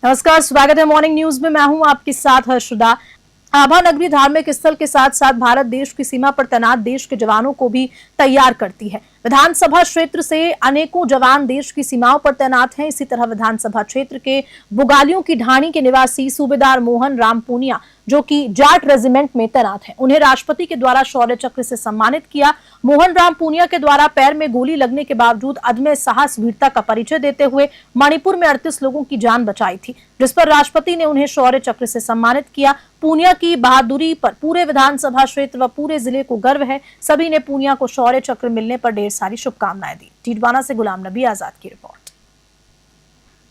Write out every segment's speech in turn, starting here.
नमस्कार, स्वागत है मॉर्निंग न्यूज में। मैं हूं आपके साथ हर्षदा। आभा नगरी धार्मिक स्थल के साथ साथ भारत देश की सीमा पर तैनात देश के जवानों को भी तैयार करती है। विधानसभा क्षेत्र से अनेकों जवान देश की सीमाओं पर तैनात हैं। इसी तरह विधानसभा क्षेत्र के बुगालियों की ढाणी के निवासी सूबेदार मोहन राम पूनिया, जो कि जाट रेजिमेंट में तैनात हैं, उन्हें राष्ट्रपति के द्वारा शौर्य चक्र से सम्मानित किया। मोहन राम पूनिया के द्वारा पैर में गोली लगने के बावजूद अदम्य साहस वीरता का परिचय देते हुए मणिपुर में 38 लोगों की जान बचाई थी, जिस पर राष्ट्रपति ने उन्हें शौर्य चक्र से सम्मानित किया। पूनिया की बहादुरी पर पूरे विधानसभा क्षेत्र व पूरे जिले को गर्व है। सभी ने पूनिया को शौर्य चक्र मिलने पर ढेर सारी शुभकामनाएं दी। टीडवाना से गुलाम नबी आजाद की रिपोर्ट।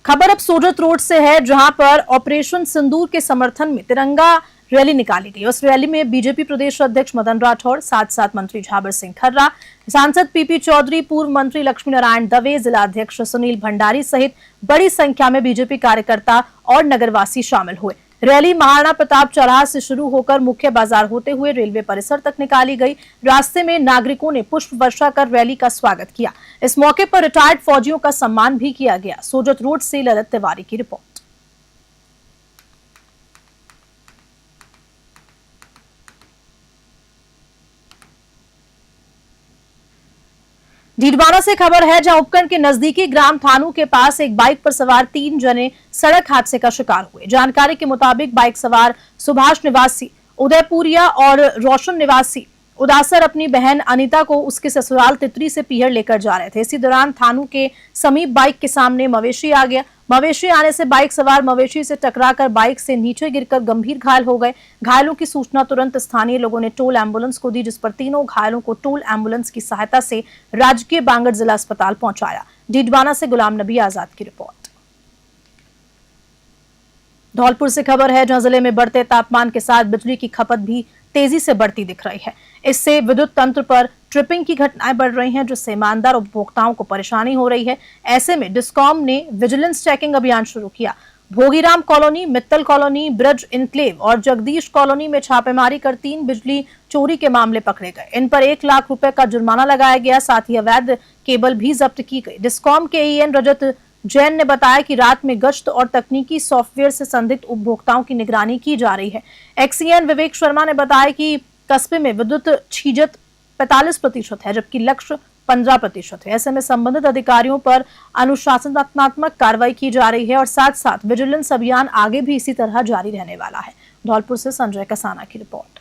खबर अब सोजत रोड से है, जहां पर ऑपरेशन सिंदूर के समर्थन में तिरंगा रैली निकाली गई। उस रैली में बीजेपी प्रदेश अध्यक्ष मदन राठौड़, साथ मंत्री झाबर सिंह खर्रा, सांसद पीपी चौधरी, पूर्व मंत्री लक्ष्मी नारायण दवे, जिला अध्यक्ष सुनील भंडारी सहित बड़ी संख्या में बीजेपी कार्यकर्ता और नगरवासी शामिल हुए। रैली महाराणा प्रताप चौराहा से शुरू होकर मुख्य बाजार होते हुए रेलवे परिसर तक निकाली गई। रास्ते में नागरिकों ने पुष्प वर्षा कर रैली का स्वागत किया। इस मौके पर रिटायर्ड फौजियों का सम्मान भी किया गया। सोजत रोड से ललित तिवारी की रिपोर्ट। डीडवाना से खबर है, जहां उपखंड के नजदीकी ग्राम थानू के पास एक बाइक पर सवार 3 जने सड़क हादसे का शिकार हुए। जानकारी के मुताबिक बाइक सवार सुभाष निवासी उदयपुरिया और रोशन निवासी उदासर अपनी बहन अनीता को उसके ससुराल तितरी से पीहर लेकर जा रहे थे। इसी दौरान थानू के समीप बाइक के सामने मवेशी आ गया। मवेशी आने से बाइक सवार मवेशी से टकराकर बाइक से नीचे गिरकर गंभीर घायल हो गए। घायलों की सूचना तुरंत स्थानीय लोगों ने टोल एम्बुलेंस को दी, जिस पर तीनों घायलों को टोल एम्बुलेंस की सहायता से राजकीय बांगड़ जिला अस्पताल पहुंचाया। डीडवाना से गुलाम नबी आजाद की रिपोर्ट। धौलपुर से खबर है, जहां जिले में बढ़ते तापमान के साथ बिजली की खपत भी तेजी से बढ़ती दिख रही है। इससे विद्युत तंत्र पर ट्रिपिंग की घटनाएं बढ़ रही हैं, जिससे ईमानदार उपभोक्ताओं को परेशानी हो रही है। ऐसे में डिस्कॉम ने विजिलेंस चेकिंग अभियान शुरू किया। Bhogiram colony, Mittal colony, Braj enclave और जगदीश कॉलोनी में छापेमारी कर 3 बिजली चोरी के मामले पकड़े गए। इन पर 1 लाख रुपए का जुर्माना लगाया गया। साथ ही अवैध केबल भी जब्त की गई। डिस्कॉम के ईएन रजत जैन ने बताया कि रात में गश्त और तकनीकी सॉफ्टवेयर से संदिग्ध उपभोक्ताओं की निगरानी की जा रही है। एक्सईएन विवेक शर्मा ने बताया कि कस्बे में विद्युत छीजत 45% है, जबकि लक्ष्य 15% है। ऐसे में संबंधित अधिकारियों पर अनुशासनात्मक कार्रवाई की जा रही है और साथ साथ विजिलेंस अभियान आगे भी इसी तरह जारी रहने वाला है। धौलपुर से संजय कसाना की रिपोर्ट।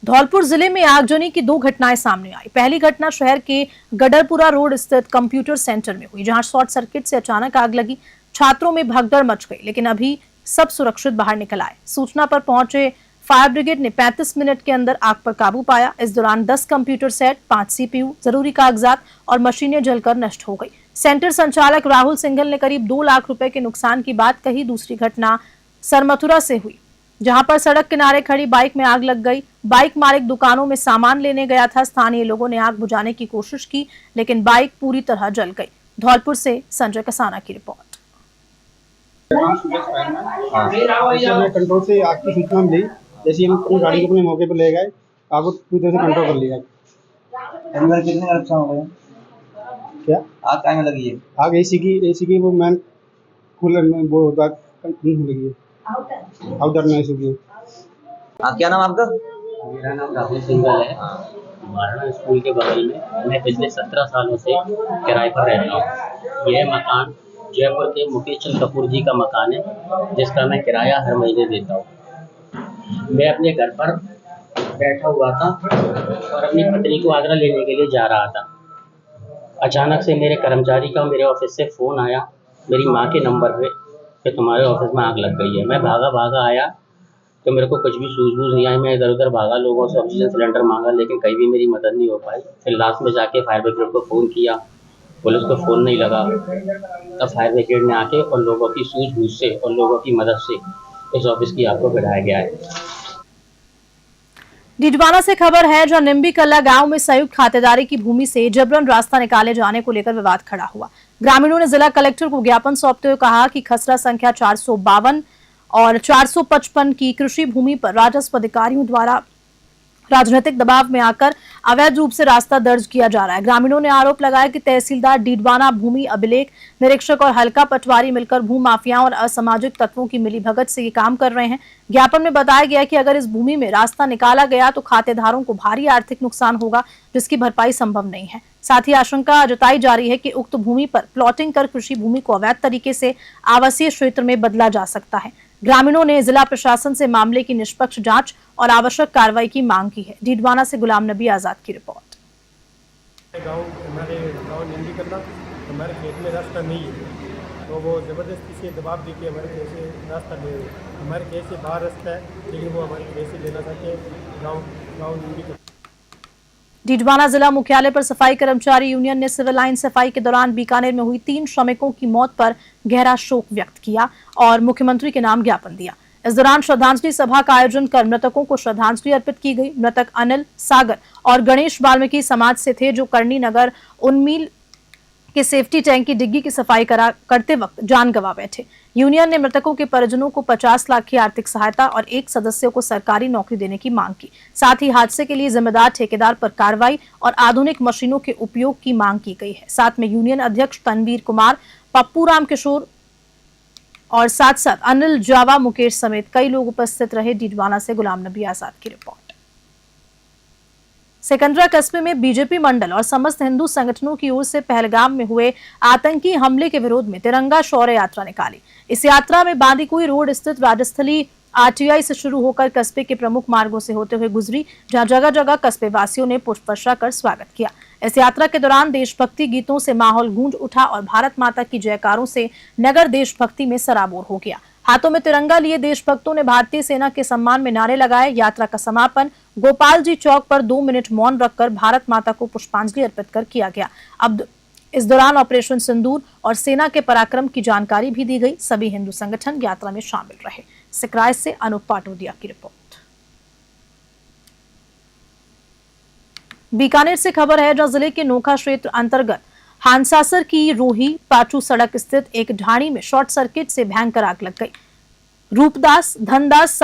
धौलपुर जिले में आगजनी की 2 घटनाएं सामने आई। पहली घटना शहर के गडरपुरा रोड स्थित कंप्यूटर सेंटर में हुई, जहां शॉर्ट सर्किट से अचानक आग लगी। छात्रों में भगदड़ मच गई, लेकिन अभी सब सुरक्षित बाहर निकल आए। सूचना पर पहुंचे फायर ब्रिगेड ने 35 मिनट के अंदर आग पर काबू पाया। इस दौरान 10 कंप्यूटर सेट, 5 सीपीयू, जरूरी कागजात और मशीनें जलकर नष्ट हो गई। सेंटर संचालक राहुल सिंघल ने करीब 2 लाख रुपए के नुकसान की बात कही। दूसरी घटना सरमथुरा से हुई, जहां पर सड़क किनारे खड़ी बाइक में आग लग गई। बाइक मालिक दुकानों में सामान लेने गया था। स्थानीय लोगों ने आग बुझाने की कोशिश की, लेकिन बाइक पूरी तरह जल गई। धौलपुर से संजय कसाना की रिपोर्ट। कंट्रोल से आग की सूचना मिली, जैसे हम अपनी गाड़ी को अपने मौके पर ले गए, आग को पूरी तरह से कंट्रोल कर लिया। कितने नुकसान हो गए? क्या आग कहाँ में लगी है? आग एसी की वो मैन कूलर में वो होता लगी है, आउटर में एसी की। क्या नाम आपका? मेरा नाम राहुल सिंघल है। वारणा स्कूल के बगल में मैं पिछले 17 सालों से किराए पर रहता हूँ। यह मकान जयपुर के मुकेश चंद कपूर जी का मकान है, जिसका मैं किराया हर महीने देता हूँ। मैं अपने घर पर बैठा हुआ था और अपनी पत्नी को आगरा लेने के लिए जा रहा था। अचानक से मेरे कर्मचारी का मेरे ऑफिस से फ़ोन आया, मेरी माँ के नंबर पे, कि तुम्हारे ऑफिस में आग लग गई है। मैं भागा आया तो मेरे को कुछ भी सूझबूझ नहीं आई। मैं इधर उधर भागा, लोगों से ऑक्सीजन सिलेंडर मांगा, लेकिन कहीं भी मेरी मदद नहीं हो पाई। फिर लास्ट में जाके फायर ब्रिगेड को फ़ोन किया, पुलिस को फ़ोन नहीं लगा। तब फायर ब्रिगेड ने आके और लोगों की सूझबूझ से और लोगों की मदद से इस ऑफिस की आग को बढ़ाया गया है। डीडवाना से खबर है, जहां निम्बी कल्ला गांव में संयुक्त खातेदारी की भूमि से जबरन रास्ता निकाले जाने को लेकर विवाद खड़ा हुआ। ग्रामीणों ने जिला कलेक्टर को ज्ञापन सौंपते हुए कहा कि खसरा संख्या 452 और 455 की कृषि भूमि पर राजस्व अधिकारियों द्वारा राजनीतिक दबाव में आकर अवैध रूप से रास्ता दर्ज किया जा रहा है। ग्रामीणों ने आरोप लगाया कि तहसीलदार डीडवाना, भूमि अभिलेख निरीक्षक और हल्का पटवारी मिलकर भू माफियाओं और असामाजिक तत्वों की मिलीभगत से ये काम कर रहे हैं। ज्ञापन में बताया गया कि अगर इस भूमि में रास्ता निकाला गया तो खातेदारों को भारी आर्थिक नुकसान होगा, जिसकी भरपाई संभव नहीं है। साथ ही आशंका जताई जा रही है कि उक्त भूमि पर प्लॉटिंग कर कृषि भूमि को अवैध तरीके से आवासीय क्षेत्र में बदला जा सकता है। ग्रामीणों ने जिला प्रशासन से मामले की निष्पक्ष जांच और आवश्यक कार्रवाई की मांग की है। डीडवाना से गुलाम नबी आजाद की रिपोर्ट। हमारे गाँव निंदी करना, हमारे खेत में रास्ता नहीं है, तो वो ज़बरदस्ती से दबाव दे के हमारे खेत से रास्ता ले रहे हैं। हमारे खेत से बाहर रास्ता है, लेकिन वो हमारे खेत से लेना चाहते हैं। गाँव निंदी करना। डीडवाना जिला मुख्यालय पर सफाई कर्मचारी यूनियन ने सिविल लाइन सफाई के दौरान बीकानेर में हुई 3 श्रमिकों की मौत पर गहरा शोक व्यक्त किया और मुख्यमंत्री के नाम ज्ञापन दिया। इस दौरान श्रद्धांजलि सभा का आयोजन कर मृतकों को श्रद्धांजलि अर्पित की गई। मृतक अनिल, सागर और गणेश वाल्मीकि समाज से थे, जो करनी नगर उन्मील के सेफ्टी टैंक की डिग्गी की सफाई करते वक्त जान गंवा बैठे। यूनियन ने मृतकों के परिजनों को 50 लाख की आर्थिक सहायता और 1 सदस्य को सरकारी नौकरी देने की मांग की। साथ ही हादसे के लिए जिम्मेदार ठेकेदार पर कार्रवाई और आधुनिक मशीनों के उपयोग की मांग की गई है। साथ में यूनियन अध्यक्ष तनवीर कुमार, पप्पू राम किशोर और साथ साथ अनिल, जावा, मुकेश समेत कई लोग उपस्थित रहे। डीडवाना से गुलाम नबी आजाद की रिपोर्ट। सिकंदरा कस्बे में बीजेपी मंडल और समस्त हिंदू संगठनों की ओर से पहलगाम में हुए आतंकी हमले के विरोध में तिरंगा शौर्य यात्रा निकाली। इस यात्रा में बांदीकुई रोड स्थित राजस्थली आरटीआई से शुरू होकर कस्बे के प्रमुख मार्गों से होते हुए गुजरी, जहां जगह जगह कस्बे वासियों ने पुष्प वर्षा कर स्वागत किया। इस यात्रा के दौरान देशभक्ति गीतों से माहौल गूंज उठा और भारत माता की जयकारों से नगर देशभक्ति में सराबोर हो गया। हाथों में तिरंगा लिए देशभक्तों ने भारतीय सेना के सम्मान में नारे लगाए। यात्रा का समापन गोपाल जी चौक पर 2 मिनट मौन रखकर भारत माता को पुष्पांजलि अर्पित कर किया गया। अब इस दौरान ऑपरेशन सिंदूर और सेना के पराक्रम की जानकारी भी दी गई। सभी हिंदू संगठन यात्रा में शामिल रहे। सिकराय से अनूप पाटोदिया की रिपोर्ट। बीकानेर से खबर है, जहां जिले के नोखा क्षेत्र अंतर्गत हांसासर की रोही पाचू सड़क स्थित एक ढाणी में शॉर्ट सर्किट से भयंकर आग लग गई। रूपदास धनदास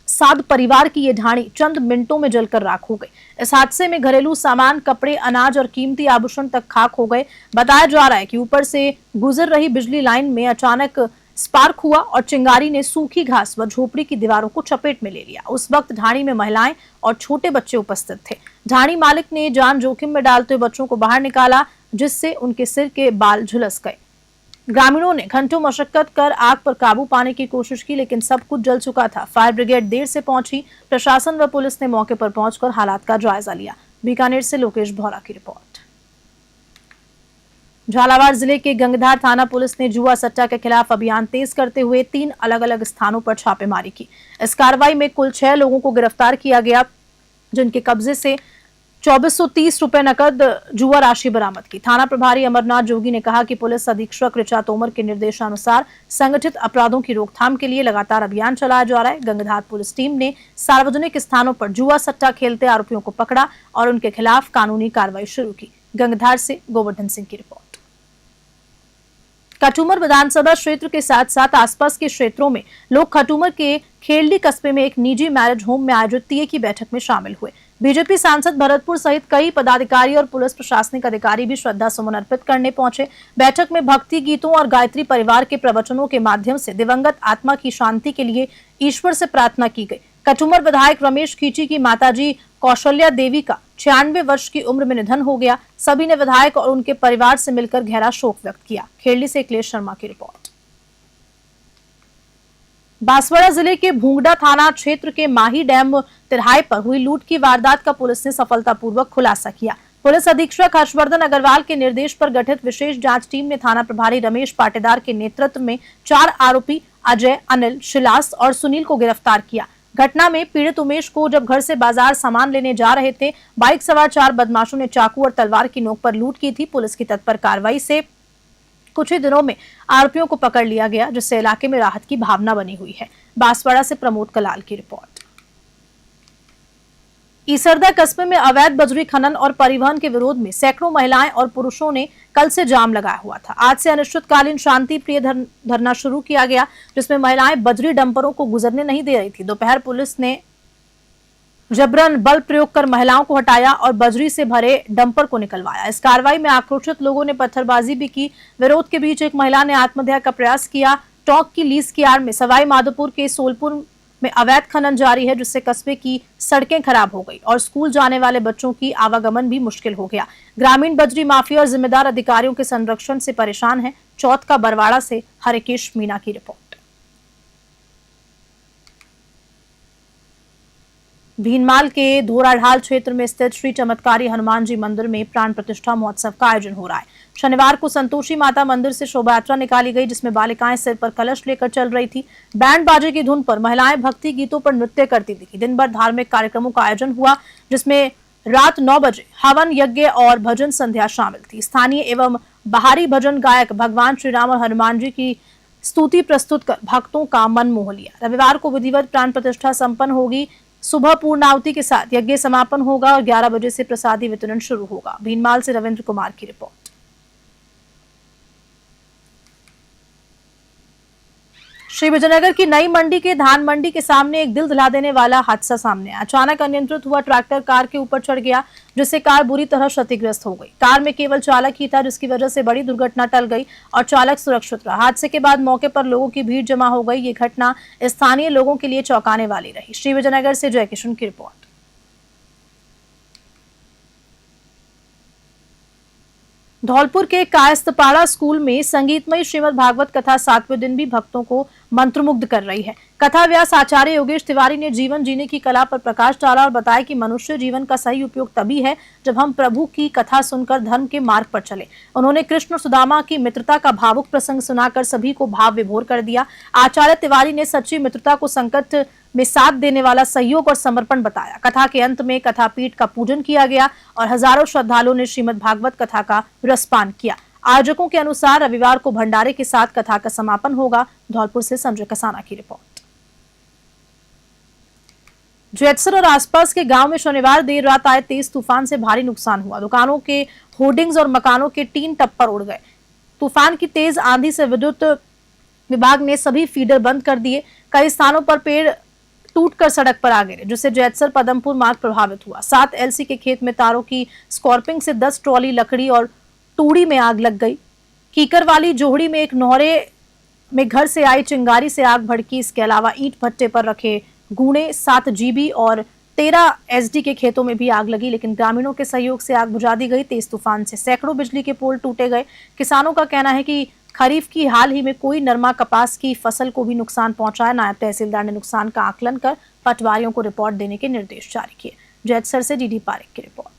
साध परिवार की ये ढाणी चंद मिनटों में जलकर राख हो गई। इस हादसे में घरेलू सामान, कपड़े, अनाज और कीमती आभूषण तक खाक हो गए। बताया जा रहा है कि ऊपर से गुजर रही बिजली लाइन में अचानक स्पार्क हुआ और चिंगारी ने सूखी घास व झोपड़ी की दीवारों को चपेट में ले लिया। उस वक्त ढाणी में महिलाएं और छोटे बच्चे उपस्थित थे। ढाणी मालिक ने जान जोखिम में डालते हुए बच्चों को बाहर निकाला, जिससे उनके सिर के बाल झुलस गए। ग्रामीणों ने घंटों मशक्कत कर आग पर काबू पाने की कोशिश की, लेकिन सब कुछ जल चुका था। फायर ब्रिगेड देर से पहुंची। प्रशासन व पुलिस ने मौके पर पहुंचकर हालात का जायजा लिया। बीकानेर से लोकेश भौरा की रिपोर्ट। झालावाड़ जिले के गंगधार थाना पुलिस ने जुआ सट्टा के खिलाफ अभियान तेज करते हुए 3 अलग अलग स्थानों पर छापेमारी की। इस कार्रवाई में कुल 6 लोगों को गिरफ्तार किया गया, जिनके कब्जे से 2430 रुपए नकद जुआ राशि बरामद की। थाना प्रभारी अमरनाथ जोगी ने कहा कि पुलिस अधीक्षक ऋचा तोमर के निर्देशानुसार संगठित अपराधों की रोकथाम के लिए लगातार अभियान चलाया जा रहा है। गंगधार पुलिस टीम ने सार्वजनिक स्थानों पर जुआ सट्टा खेलते आरोपियों को पकड़ा और उनके खिलाफ कानूनी कार्रवाई शुरू की। गंगधार से गोवर्धन सिंह की रिपोर्ट। खटूमर विधानसभा क्षेत्र के साथ साथ आसपास के क्षेत्रों में लोग खटूमर के खेलडी कस्बे में एक निजी मैरिज होम में आयोजित तीये की बैठक में शामिल हुए। बीजेपी सांसद भरतपुर सहित कई पदाधिकारी और पुलिस प्रशासनिक अधिकारी भी श्रद्धा सुमन अर्पित करने पहुंचे। बैठक में भक्ति गीतों और गायत्री परिवार के प्रवचनों के माध्यम से दिवंगत आत्मा की शांति के लिए ईश्वर से प्रार्थना की गई। खटूमर विधायक रमेश खींची की माताजी कौशल्या देवी का 96 वर्ष की उम्र में निधन हो गया। सभी ने विधायक और उनके परिवार से मिलकर गहरा शोक व्यक्त किया। खेरली से अखिलेश शर्मा की रिपोर्ट। बांसवाड़ा जिले के भूंगडा थाना क्षेत्र के माही डैम तिराहे पर हुई लूट की वारदात का पुलिस ने सफलतापूर्वक खुलासा किया। पुलिस अधीक्षक हर्षवर्धन अग्रवाल के निर्देश पर गठित विशेष जांच टीम ने थाना प्रभारी रमेश पाटेदार के नेतृत्व में 4 आरोपी अजय, अनिल, शिलास और सुनील को गिरफ्तार किया। घटना में पीड़ित उमेश को जब घर से बाजार सामान लेने जा रहे थे, बाइक सवार 4 बदमाशों ने चाकू और तलवार की नोक पर लूट की थी। पुलिस की तत्पर कार्रवाई से कुछ ही दिनों में आरोपियों को पकड़ लिया गया, जिससे इलाके में राहत की भावना बनी हुई है। बांसवाड़ा से प्रमोद कलाल की रिपोर्ट। ईसरदा कस्बे में अवैध बजरी खनन और परिवहन के विरोध में सैकड़ों महिलाएं और पुरुषों ने कल से जाम लगाया हुआ था। आज से अनिश्चितकालीन शांति प्रिय धरना शुरू किया गया, जिसमें महिलाएं बजरी डंपरों को गुजरने नहीं दे रही थी। दोपहर पुलिस ने जबरन बल प्रयोग कर महिलाओं को हटाया और बजरी से भरे डंपर को निकलवाया। इस कार्रवाई में आक्रोशित लोगों ने पत्थरबाजी भी की। विरोध के बीच एक महिला ने आत्महत्या का प्रयास किया। टॉक की लीज की आड़ में सवाई माधोपुर के सोलपुर में अवैध खनन जारी है, जिससे कस्बे की सड़कें खराब हो गई और स्कूल जाने वाले बच्चों की आवागमन भी मुश्किल हो गया। ग्रामीण बजरी माफिया और जिम्मेदार अधिकारियों के संरक्षण से परेशान है। चौथ का बरवाड़ा से हरिकेश मीना की रिपोर्ट। भीनमाल के धोराढाल क्षेत्र में स्थित श्री चमत्कारी हनुमान जी मंदिर में प्राण प्रतिष्ठा महोत्सव का आयोजन हो रहा है। शनिवार को संतोषी माता मंदिर से शोभा यात्रा निकाली गई, जिसमें बालिकाएं सिर पर कलश लेकर चल रही थी। बैंड बाजे की धुन पर महिलाएं भक्ति गीतों पर नृत्य करती दिखी। दिन भर धार्मिक कार्यक्रमों का आयोजन हुआ, जिसमें रात 9 बजे हवन यज्ञ और भजन संध्या शामिल थी। स्थानीय एवं बाहरी भजन गायक भगवान श्री राम और हनुमान जी की स्तुति प्रस्तुत कर भक्तों का मन मोह लिया। रविवार को विधिवत प्राण प्रतिष्ठा संपन्न होगी। सुबह पूर्णाहुति के साथ यज्ञ समापन होगा और 11 बजे से प्रसादी वितरण शुरू होगा। भीनमाल से रविंद्र कुमार की रिपोर्ट। श्री विजयनगर की नई मंडी के धान मंडी के सामने एक दिल दिला देने वाला हादसा सामने आया। अचानक अनियंत्रित हुआ ट्रैक्टर कार के ऊपर चढ़ गया, जिससे कार बुरी तरह क्षतिग्रस्त हो गई। कार में केवल चालक ही था, जिसकी वजह से बड़ी दुर्घटना टल गई और चालक सुरक्षित रहा। हादसे के बाद मौके पर लोगों की भीड़ जमा हो गई। ये घटना स्थानीय लोगों के लिए चौंकाने वाली रही। श्री विजयनगर से जय किशन की रिपोर्ट। धौलपुर के कायस्थपाड़ा स्कूल में संगीतमयी श्रीमद् भागवत कथा 7वें दिन भी भक्तों को मंत्रमुग्ध कर रही है। कथा व्यास आचार्य योगेश तिवारी ने जीवन जीने की कला पर प्रकाश डाला और बताया कि मनुष्य जीवन का सही उपयोग तभी है जब हम प्रभु की कथा सुनकर धर्म के मार्ग पर चले। उन्होंने कृष्ण और सुदामा की मित्रता का भावुक प्रसंग सुनाकर सभी को भाव विभोर कर दिया। आचार्य तिवारी ने सच्ची मित्रता को संकट में साथ देने वाला सहयोग और समर्पण बताया। कथा के अंत में कथापीठ का पूजन किया गया और हजारों श्रद्धालुओं ने श्रीमद् भागवत कथा का रसपान किया। आयोजकों के अनुसार रविवार को भंडारे के साथ कथा का समापन होगा। धौलपुर से संजय कसाना की रिपोर्ट। जेतसर और आसपास के गांव में शनिवार देर रात आए तेज तूफान से भारी नुकसान हुआ। दुकानों के होर्डिंग्स और मकानों के टीन टप्पर उड़ गए। तूफान की तेज आंधी से विद्युत विभाग ने सभी फीडर बंद कर दिए। कई स्थानों पर पेड़ टूटकर सड़क पर आ गिरे, जिससे जेतसर पदमपुर मार्ग प्रभावित हुआ। 7 एलसी के खेत में तारों की स्कॉर्पिंग से 10 ट्रॉली लकड़ी और तूड़ी में आग लग गई। कीकर वाली जोहड़ी में एक नौरे में घर से आई चिंगारी से आग भड़की। इसके अलावा ईंट भट्टे पर रखे गूणे 7 जीबी और 13 एसडी के खेतों में भी आग लगी, लेकिन ग्रामीणों के सहयोग से आग बुझा दी गई। तेज तूफान से सैकड़ों बिजली के पोल टूटे गए। किसानों का कहना है कि खरीफ की हाल ही में कोई नरमा कपास की फसल को भी नुकसान पहुंचा है। नायब तहसीलदार ने नुकसान का आकलन कर पटवारियों को रिपोर्ट देने के निर्देश जारी किए। जेतसर से डीडी पारेख की रिपोर्ट।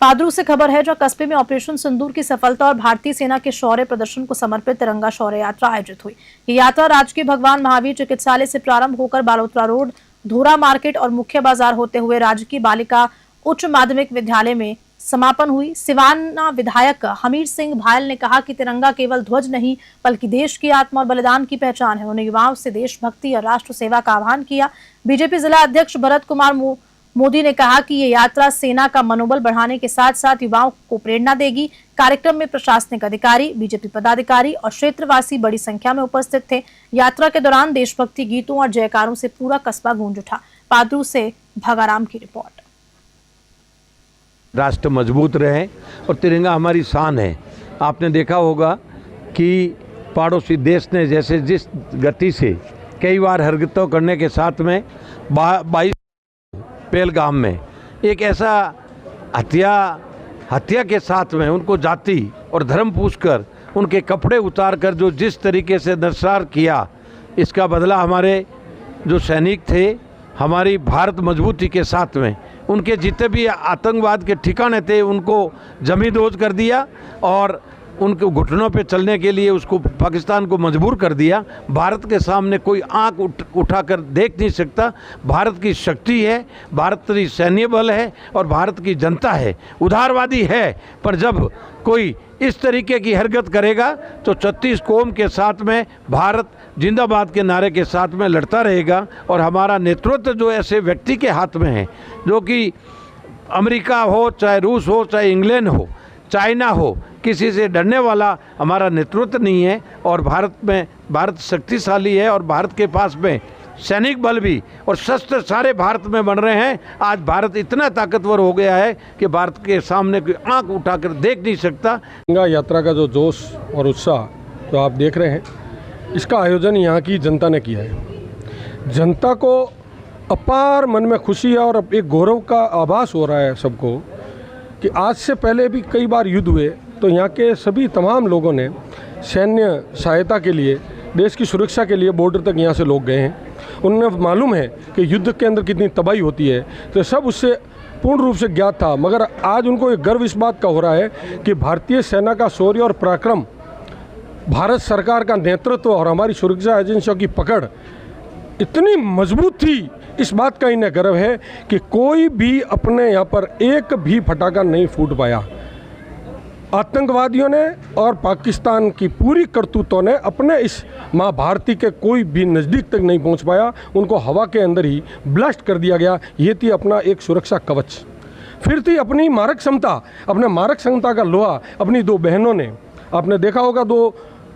पादरू से खबर है, जो कस्बे में ऑपरेशन सिंदूर की सफलता और भारतीय सेना के शौर्य प्रदर्शन को समर्पित तिरंगा शौर्य यात्रा आयोजित हुई। ये यात्रा राजकीय भगवान महावीर चिकित्सालय से प्रारंभ होकर बालोतरा रोड, धोरा मार्केट और मुख्य बाजार होते हुए राजकीय बालिका उच्च माध्यमिक विद्यालय में समापन हुई। सिवाना विधायक हमीर सिंह भायल ने कहा कि तिरंगा केवल ध्वज नहीं बल्कि देश की आत्मा और बलिदान की पहचान है। उन्होंने युवाओं से देशभक्ति और राष्ट्र सेवा का आह्वान किया। बीजेपी जिला अध्यक्ष भरत कुमार मोदी ने कहा कि ये यात्रा सेना का मनोबल बढ़ाने के साथ साथ युवाओं को प्रेरणा देगी। कार्यक्रम में प्रशासनिक अधिकारी, बीजेपी पदाधिकारी और क्षेत्रवासी बड़ी संख्या में उपस्थित थे। यात्रा के दौरान देशभक्ति गीतों और जयकारों से पूरा कस्बा गूंज उठा। पादरू से भगाराम की रिपोर्ट। राष्ट्र मजबूत रहे और तिरंगा हमारी शान है। आपने देखा होगा कि पड़ोसी देश ने जैसे जिस गति से कई बार हरकतों करने के साथ में 22 पहलगाम में एक ऐसा हत्या के साथ में उनको जाति और धर्म पूछकर उनके कपड़े उतार कर जो जिस तरीके से नरसंहार किया, इसका बदला हमारे जो सैनिक थे, हमारी भारत मजबूती के साथ में उनके जितने भी आतंकवाद के ठिकाने थे उनको जमींदोज कर दिया और उनके घुटनों पे चलने के लिए उसको पाकिस्तान को मजबूर कर दिया। भारत के सामने कोई आंख उठाकर देख नहीं सकता। भारत की शक्ति है, भारत की सैन्य बल है और भारत की जनता है, उदारवादी है। पर जब कोई इस तरीके की हरकत करेगा तो 36 कौम के साथ में भारत जिंदाबाद के नारे के साथ में लड़ता रहेगा। और हमारा नेतृत्व जो ऐसे व्यक्ति के हाथ में है, जो कि अमेरिका हो, चाहे रूस हो, चाहे इंग्लैंड हो, चाइना हो, किसी से डरने वाला हमारा नेतृत्व नहीं है। और भारत शक्तिशाली है और भारत के पास में सैनिक बल भी और शस्त्र सारे भारत में बन रहे हैं। आज भारत इतना ताकतवर हो गया है कि भारत के सामने कोई आंख उठाकर देख नहीं सकता। गंगा यात्रा का जो जोश और उत्साह जो आप देख रहे हैं, इसका आयोजन यहाँ की जनता ने किया है। जनता को अपार मन में खुशी है और एक गौरव का आभास हो रहा है सबको कि आज से पहले भी कई बार युद्ध हुए तो यहाँ के सभी तमाम लोगों ने सैन्य सहायता के लिए, देश की सुरक्षा के लिए बॉर्डर तक यहाँ से लोग गए हैं। उन्हें मालूम है कि युद्ध के अंदर कितनी तबाही होती है, तो सब उससे पूर्ण रूप से ज्ञात था। मगर आज उनको एक गर्व इस बात का हो रहा है कि भारतीय सेना का शौर्य और पराक्रम, भारत सरकार का नेतृत्व और हमारी सुरक्षा एजेंसियों की पकड़ इतनी मजबूत थी, इस बात का इन्हें गर्व है कि कोई भी अपने यहाँ पर एक भी फटाका नहीं फूट पाया। आतंकवादियों ने और पाकिस्तान की पूरी करतूतों ने अपने इस माँ भारती के कोई भी नज़दीक तक नहीं पहुंच पाया, उनको हवा के अंदर ही ब्लास्ट कर दिया गया। ये थी अपना एक सुरक्षा कवच। फिर थी अपनी मारक क्षमता, अपने मारक क्षमता का लोहा अपनी दो बहनों ने, आपने देखा होगा दो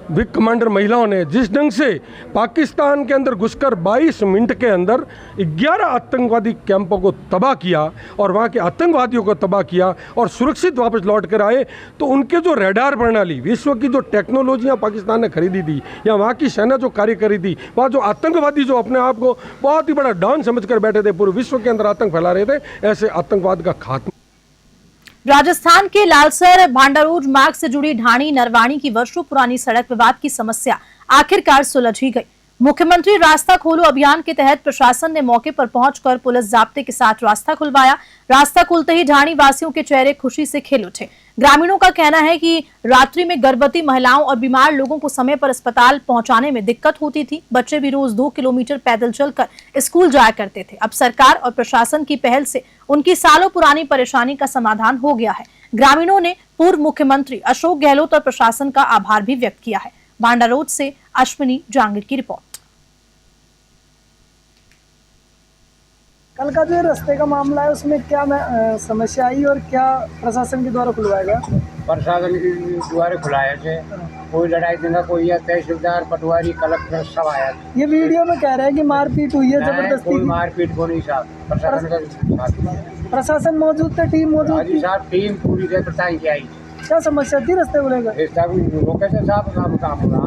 विंग कमांडर महिलाओं ने जिस ढंग से पाकिस्तान के अंदर घुसकर 22 मिनट के अंदर 11 आतंकवादी कैंपों को तबाह किया और वहाँ के आतंकवादियों को तबाह किया और सुरक्षित वापस लौट कर आए, तो उनके जो रडार प्रणाली, विश्व की जो टेक्नोलॉजियाँ पाकिस्तान ने खरीदी थी या वहाँ की सेना जो कार्य करी थी, वहाँ जो आतंकवादी जो अपने आप को बहुत ही बड़ा डॉन समझ कर बैठे थे, पूरे विश्व के अंदर आतंक फैला रहे थे, ऐसे आतंकवाद का खात्मा। राजस्थान के लालसर भांडारोज मार्ग से जुड़ी ढाणी नरवाणी की वर्षों पुरानी सड़क विवाद की समस्या आखिरकार सुलझी गई। मुख्यमंत्री रास्ता खोलो अभियान के तहत प्रशासन ने मौके पर पहुंचकर पुलिस जाब्ते के साथ रास्ता खुलवाया। रास्ता खुलते ही ढाणी वासियों के चेहरे खुशी से खिल उठे। ग्रामीणों का कहना है कि रात्रि में गर्भवती महिलाओं और बीमार लोगों को समय पर अस्पताल पहुंचाने में दिक्कत होती थी। बच्चे भी रोज 2 किलोमीटर पैदल चलकर स्कूल जाया करते थे। अब सरकार और प्रशासन की पहल से उनकी सालों पुरानी परेशानी का समाधान हो गया है। ग्रामीणों ने पूर्व मुख्यमंत्री अशोक गहलोत और प्रशासन का आभार भी व्यक्त किया है। भांडारोज से अश्विनी जांगिर की रिपोर्ट। कल का जो रास्ते का मामला है उसमें क्या समस्या आई और क्या प्रशासन के द्वारा खुलवाया गया? प्रशासन के द्वारा खुलाया थे, कोई लड़ाई दंगा कोई है, तहसीलदार पटवारी कलेक्टर सब आया। ये वीडियो में कह रहे हैं कि मारपीट हुई है जबरदस्ती। कोई मारपीट को नहीं साहब, प्रशासन का प्रशासन मौजूद थे, टीम मौजूद थी साहब, टीम पूरी प्रशासन की आई। क्या समस्या थी रास्ते को लेकर? रोके थे साहब, काम होगा,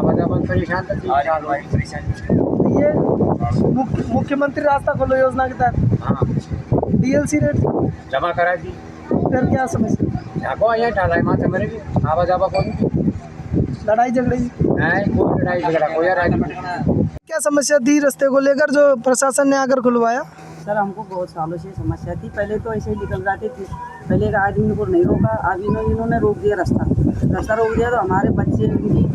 परेशान थे। ये मुख्यमंत्री रास्ता खोलो योजना के तहत हाँ डीएलसी रेट जमा करा दी। फिर क्या समस्या? यहाँ ढालाई माते मेरे भी आवा जावा कौन लड़ाई झगड़े? कोई लड़ाई झगड़ा कोई क्या समस्या थी रास्ते को लेकर जो प्रशासन ने आकर खुलवाया? सर हमको बहुत सालों से समस्या थी। पहले तो ऐसे ही निकल जाते थे, पहले एक आदमी को नहीं रोका, अब इन्होंने रोक दिया रास्ता रोक दिया। तो हमारे बच्चे उनकी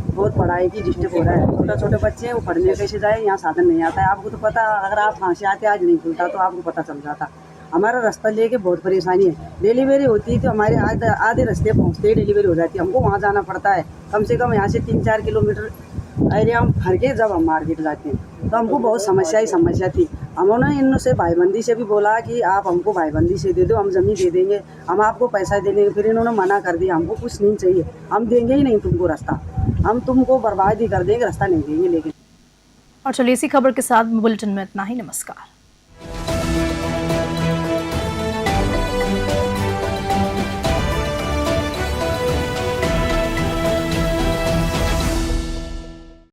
बहुत पढ़ाई की डिस्टर्ब हो रहा है। छोटे छोटे बच्चे हैं, वो पढ़ने कैसे जाए, यहाँ साधन नहीं आता है। आपको तो पता, अगर आप वहाँ से आते आज नहीं खुलता तो आपको पता चल जाता। हमारा रास्ता लेके बहुत परेशानी है। डिलीवरी होती है तो हमारे आधे रास्ते पहुँचते ही डिलीवरी हो जाती है। हमको वहाँ जाना पड़ता है, कम से कम यहाँ से 3-4 किलोमीटर एरिया हम भर के जब हम मार्केट जाते हैं तो हमको बहुत समस्या थी। हमने इनसे भाईबंदी से भी बोला कि आप हमको भाईबंदी से दे दो, हम ज़मीन दे देंगे, हम आपको पैसा दे देंगे। फिर इन्होंने मना कर दिया, हमको कुछ नहीं चाहिए, हम देंगे ही नहीं तुमको रास्ता, हम तुमको बर्बाद ही कर देंगे, रास्ता नहीं देंगे। लेकिन और चलिए इसी खबर के साथ बुलेटिन में इतना ही। नमस्कार।